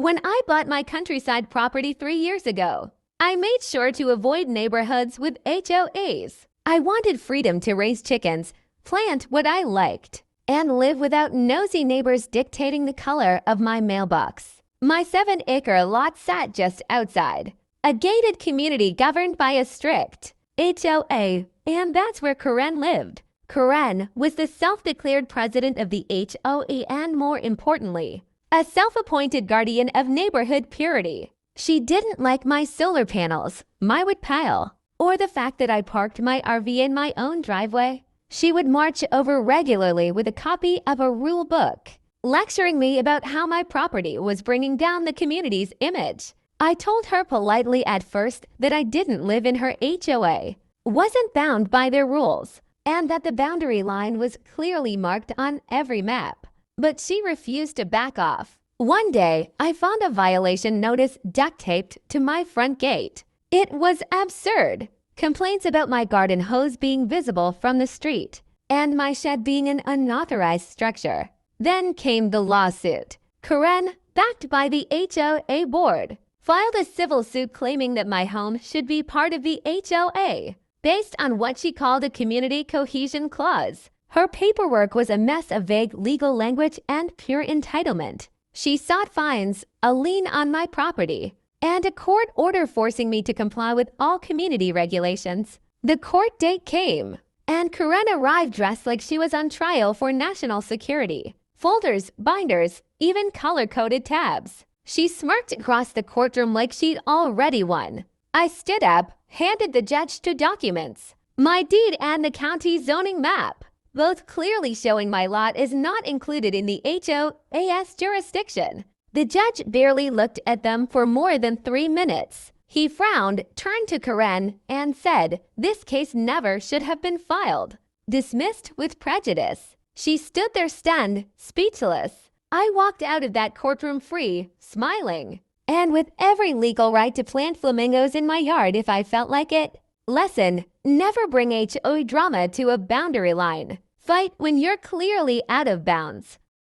When I bought my countryside property 3 years ago, I made sure to avoid neighborhoods with HOAs. I wanted freedom to raise chickens, plant what I liked, and live without nosy neighbors dictating the color of my mailbox. My 7-acre lot sat just outside a gated community governed by a strict HOA, and that's where Karen lived. Karen was the self-declared president of the HOA and, more importantly, a self-appointed guardian of neighborhood purity. She didn't like my solar panels, my wood pile, or the fact that I parked my RV in my own driveway. She would march over regularly with a copy of a rule book, lecturing me about how my property was bringing down the community's image. I told her politely at first that I didn't live in her HOA, wasn't bound by their rules, and that the boundary line was clearly marked on every map. But she refused to back off. One day, I found a violation notice duct-taped to my front gate. It was absurd. Complaints about my garden hose being visible from the street and my shed being an unauthorized structure. Then came the lawsuit. Karen, backed by the HOA board, filed a civil suit claiming that my home should be part of the HOA, based on what she called a community cohesion clause. Her paperwork was a mess of vague legal language and pure entitlement. She sought fines, a lien on my property, and a court order forcing me to comply with all community regulations. The court date came, and Karen arrived dressed like she was on trial for national security. Folders, binders, even color-coded tabs. She smirked across the courtroom like she'd already won. I stood up, handed the judge two documents, my deed and the county zoning map, both clearly showing my lot is not included in the HOA's jurisdiction. The judge barely looked at them for more than 3 minutes. He frowned, turned to Karen, and said this case never should have been filed. Dismissed with prejudice. She stood there stunned, speechless. I walked out of that courtroom free, smiling, and with every legal right to plant flamingos in my yard if I felt like it. Lesson: never bring HOA drama to a boundary line. Fight when you're clearly out of bounds.